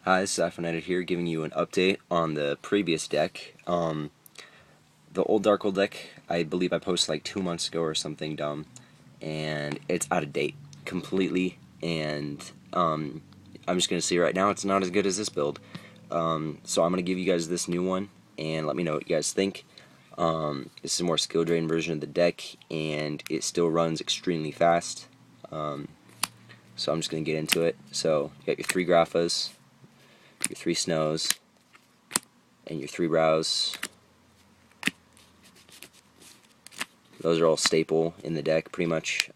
Hi, this is iPhoneeditor here, giving you an update on the previous deck. The old Darkworld deck, I believe I posted like 2 months ago or something dumb, and it's out of date completely. And I'm just gonna say right now, it's not as good as this build. So I'm gonna give you guys this new one, and let me know what you guys think. This is a more skill drain version of the deck, and it still runs extremely fast. So I'm just gonna get into it. So you got your 3 Graphas, your 3 Snowws, and your 3 Browws. Those are all staple in the deck, pretty much.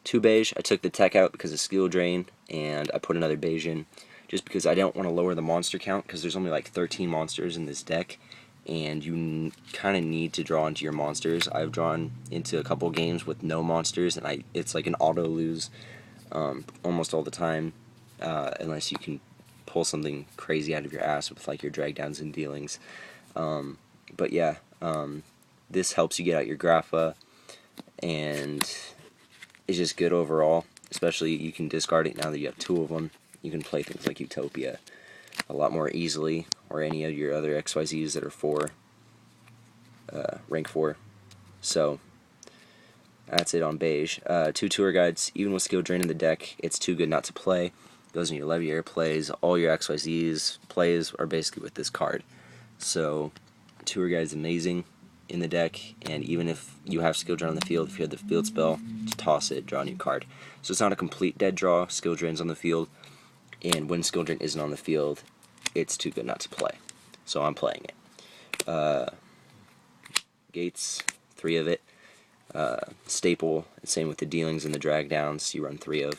2 Beiige. I took the tech out because of skill drain, and I put another Beiige in, just because I don't want to lower the monster count, because there's only like 13 monsters in this deck, and you kind of need to draw into your monsters. I've drawn into a couple games with no monsters, and it's like an auto lose almost all the time, unless you can pull something crazy out of your ass with like your drag downs and dealings. But yeah, this helps you get out your Grapha, and it's just good overall. Especially you can discard it now that you have 2 of them. You can play things like Utopia a lot more easily, or any of your other XYZs that are rank 4. So that's it on Beiige. 2 tour guides. Even with skill drain in the deck, it's too good not to play. Goes in your Leviator plays. All your XYZs plays are basically with this card. So tour guide is amazing in the deck, and even if you have skill drain on the field, if you have the field spell, just toss it, draw a new card. So it's not a complete dead draw. Skill drain's on the field, and when skill drain isn't on the field, it's too good not to play. So I'm playing it. Gates, 3 of it. Staple, same with the dealings and the drag downs. You run 3 of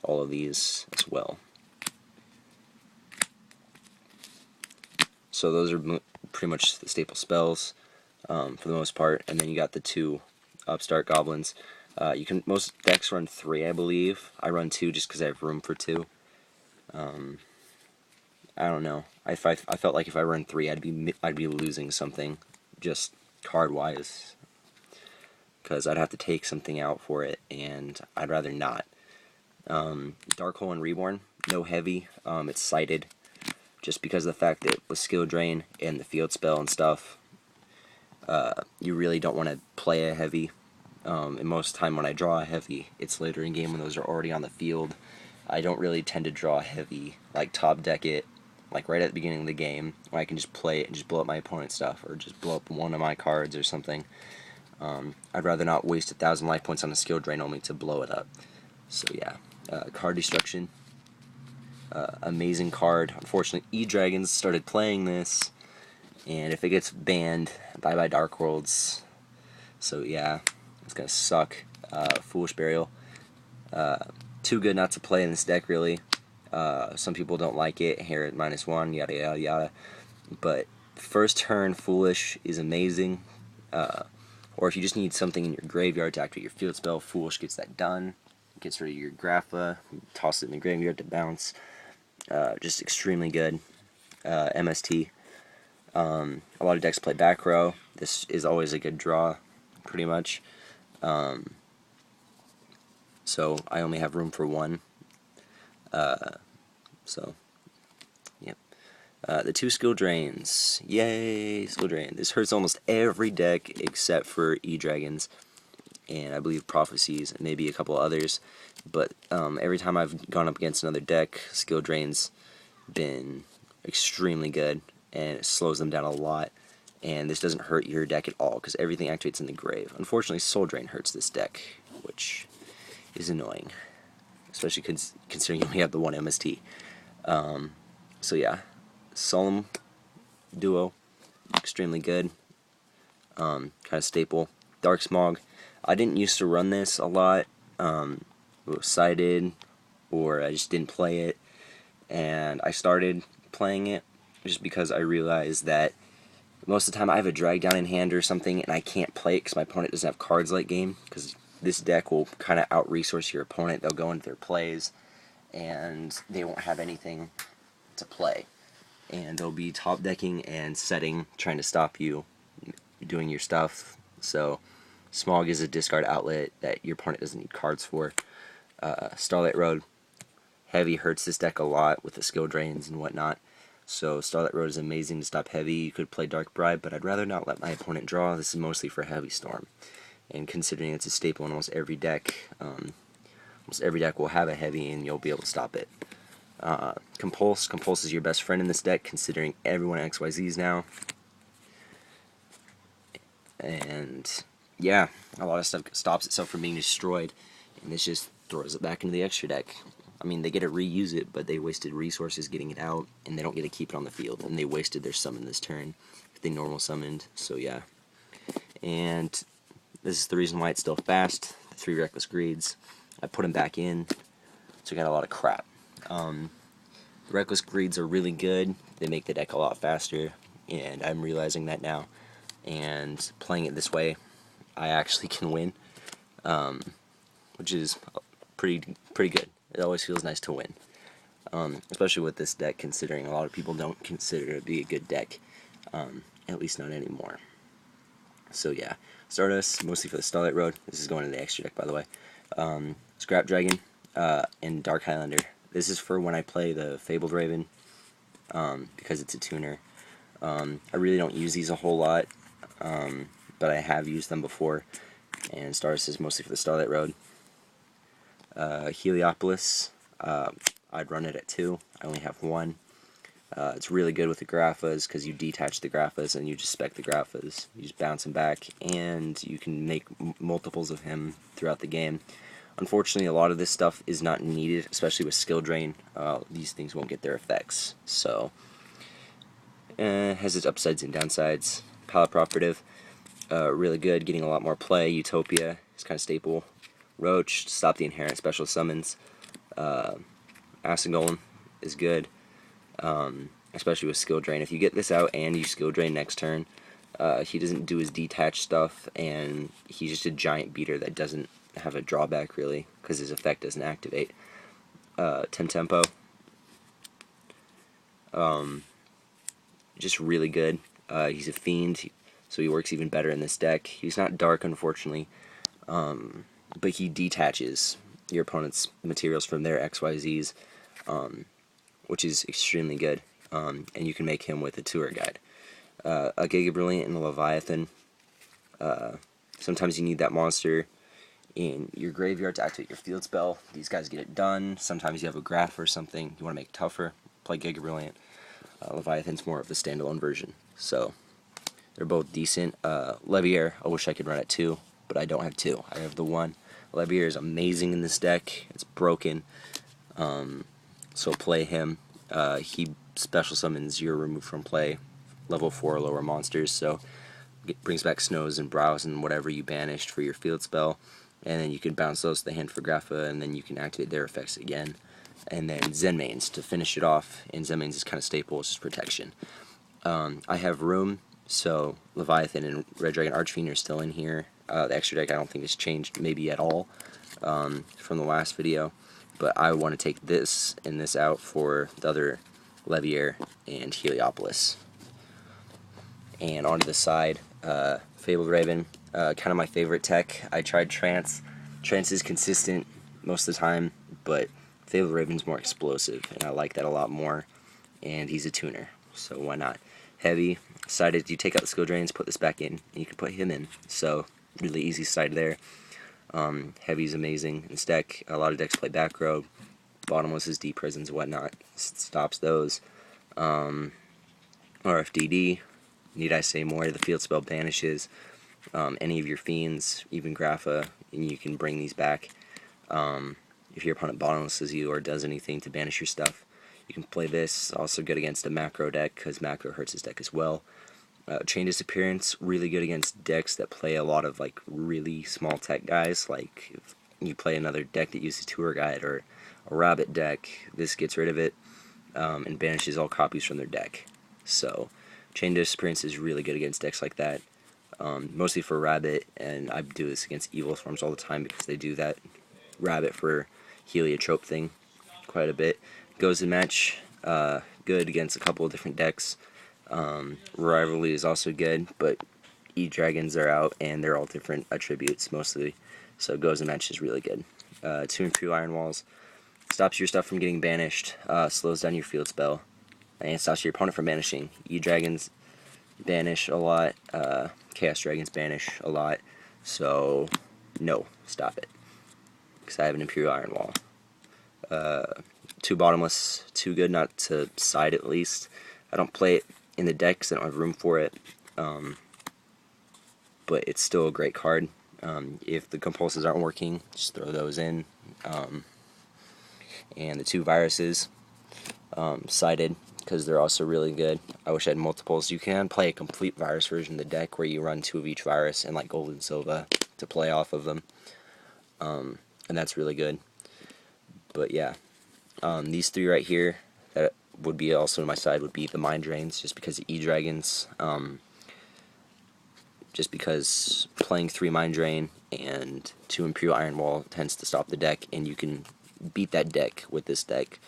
all of these as well. So those are pretty much the staple spells for the most part. And then you got the 2 Upstart goblins. Most decks run 3, I believe. I run 2 just because I have room for 2. I don't know. I felt like if I run 3, I'd be losing something, just card wise, because I'd have to take something out for it, and I'd rather not. Dark Hole and Reborn, no heavy. It's sighted, just because of the fact that with skill drain and the field spell and stuff, you really don't want to play a heavy. And most of the time when I draw a heavy, it's later in game when those are already on the field. I don't really tend to draw heavy, like top deck it, like right at the beginning of the game, where I can just play it and just blow up my opponent's stuff, or just blow up one of my cards or something. I'd rather not waste 1,000 life points on a skill drain only to blow it up. So yeah, card destruction, amazing card. Unfortunately, E-Dragons started playing this, and if it gets banned, bye-bye Dark Worlds. So yeah, it's gonna suck. Foolish Burial, too good not to play in this deck, really. Some people don't like it, here at -1, yada yada yada. But first turn Foolish is amazing. Or if you just need something in your graveyard to activate your field spell, Foolish gets that done. Gets rid of your Grapha, toss it in the graveyard to bounce. Just extremely good. MST. A lot of decks play back row. This is always a good draw, pretty much. So I only have room for 1. So, yep. The 2 skill drains. Yay, skill drain. This hurts almost every deck except for E-Dragons, and I believe Prophecies, and maybe a couple others. But every time I've gone up against another deck, skill drain's been extremely good, and it slows them down a lot. And this doesn't hurt your deck at all, because everything activates in the grave. Unfortunately, Soul Drain hurts this deck, which is annoying, especially considering you only have the 1 MST. So yeah, Solemn duo, extremely good, kind of staple. Dark Smog, I didn't used to run this a lot. It was sighted, or I just didn't play it, and I started playing it just because I realized that most of the time I have a drag down in hand or something, and I can't play it because my opponent doesn't have cards late game, because this deck will kind of out-resource your opponent. They'll go into their plays, and they won't have anything to play. And they'll be top decking and setting, trying to stop you doing your stuff. So Smog is a discard outlet that your opponent doesn't need cards for. Starlight Road, Heavy hurts this deck a lot with the skill drains and whatnot. So Starlight Road is amazing to stop heavy. You could play Dark Bribe, but I'd rather not let my opponent draw. This is mostly for Heavy Storm. And considering it's a staple in almost every deck will have a heavy and you'll be able to stop it. Compulse is your best friend in this deck, considering everyone XYZs now. And yeah, a lot of stuff stops itself from being destroyed, and this just throws it back into the extra deck. I mean, they get to reuse it, but they wasted resources getting it out, and they don't get to keep it on the field, and they wasted their summon this turn if they normal summoned, so yeah. And this is the reason why it's still fast. The 3 Reckless Greeds. I put them back in, so I got a lot of crap. Reckless Greeds are really good. They make the deck a lot faster, and I'm realizing that now. And playing it this way, I actually can win, which is pretty good. It always feels nice to win, especially with this deck, considering a lot of people don't consider it to be a good deck, at least not anymore. So yeah, Stardust, mostly for the Starlight Road. This is going to the extra deck, by the way. Scrap Dragon, and Dark Highlander. This is for when I play the Fabled Raven, because it's a tuner. I really don't use these a whole lot, but I have used them before, and Stardust is mostly for the Starlight Road. Heliopolis, I'd run it at 2. I only have 1. It's really good with the Graphas, because you detach the Graphas and you just spec the Graphas. You just bounce him back, and you can make multiples of him throughout the game. Unfortunately, a lot of this stuff is not needed, especially with skill drain. These things won't get their effects, so it has its upsides and downsides. Palette Operative, really good, getting a lot more play. Utopia is kind of staple. Roach, stop the inherent special summons. Acid Golem is good, especially with skill drain. If you get this out and you skill drain next turn, he doesn't do his detached stuff, and he's just a giant beater that doesn't have a drawback really, because his effect doesn't activate. Tempo, just really good. He's a fiend, so he works even better in this deck. He's not dark, unfortunately, but he detaches your opponent's materials from their XYZs, which is extremely good, and you can make him with a tour guide. A Giga Brilliant and a Leviathan. Sometimes you need that monster in your graveyard to activate your field spell. These guys get it done. Sometimes you have a Graph or something you want to make tougher. Play Giga Brilliant. Leviathan's more of the standalone version, so they're both decent. Levier, I wish I could run at 2, but I don't have 2. I have the 1. Levier is amazing in this deck. It's broken, so play him. He special summons your remove from play level 4 or lower monsters, so it brings back Snowws and Browws and whatever you banished for your field spell, and then you can bounce those to the hand for Grapha, and then you can activate their effects again. And then Zenmaines to finish it off, and Zenmaines is kind of staple, it's just protection. I have room, so Leviathan and Red Dragon Archfiend are still in here. The extra deck I don't think has changed maybe at all from the last video, but I want to take this and this out for the other Levier and Heliopolis. And onto the side, Fabled Raven, kind of my favorite tech. I tried Trance. Trance is consistent most of the time, but Fabled Raven's more explosive, and I like that a lot more, and he's a tuner, so why not? Heavy, decided you take out the skill drains, put this back in, and you can put him in, so really easy side there. Heavy's amazing in this deck. A lot of decks play back row. Bottomless is deep prisons and whatnot, stops those. RFDD, need I say more? The field spell banishes any of your fiends, even Grapha, and you can bring these back. If your opponent bottomlesses you or does anything to banish your stuff, you can play this. Also good against a macro deck, because macro hurts his deck as well. Chain Disappearance, really good against decks that play a lot of like really small tech guys. Like if you play another deck that uses Tour Guide or a Rabbit deck, this gets rid of it and banishes all copies from their deck. So Chain Disappearance is really good against decks like that, mostly for Rabbit, and I do this against Evil Swarms all the time because they do that Rabbit for Heliotrope thing quite a bit. Goes in match, good against a couple of different decks. Rivalry is also good, but E-Dragons are out, and they're all different attributes mostly, so Goes in match is really good. 2 and 2 Iron Walls, stops your stuff from getting banished, slows down your field spell, and stops your opponent from banishing. E-dragons banish a lot, Chaos dragons banish a lot, so no, stop it. Because I have an Imperial Iron Wall. Too bottomless, too good not to side at least. I don't play it in the deck because I don't have room for it, but it's still a great card. If the compulses aren't working, just throw those in. And the 2 viruses, sided, because they're also really good. I wish I had multiples. You can play a complete virus version of the deck where you run 2 of each virus and like gold and silver to play off of them, and that's really good. But yeah, these 3 right here that would be also on my side would be the mind drains, just because of E-dragons. Just because playing 3 mind drain and 2 Imperial Iron Wall tends to stop the deck, and you can beat that deck with this deck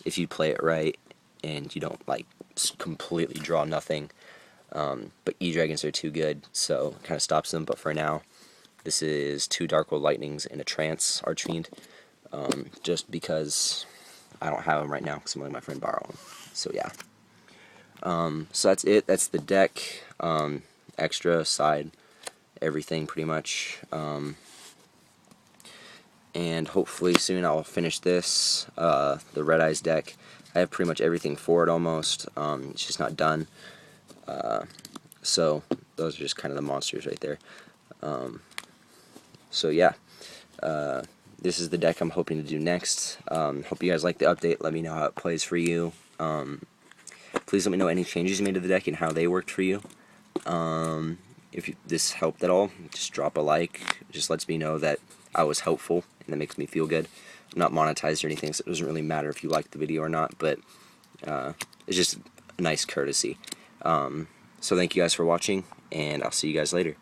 if you play it right and you don't like completely draw nothing. But E-dragons are too good, so it kind of stops them. But for now, this is 2 Dark World Lightnings and a Trance Archfiend, just because I don't have them right now because I'm letting my friend borrow them. So yeah. So that's it. That's the deck. Extra, side, everything pretty much. And hopefully soon I'll finish this, the Red Eyes deck. I have pretty much everything for it almost. It's just not done. So those are just kind of the monsters right there. So yeah, this is the deck I'm hoping to do next. Hope you guys like the update. Let me know how it plays for you. Please let me know any changes you made to the deck and how they worked for you. If this helped at all, just drop a like. It just lets me know that I was helpful, and that makes me feel good. I'm not monetized or anything, so it doesn't really matter if you like the video or not, but it's just a nice courtesy. So thank you guys for watching, and I'll see you guys later.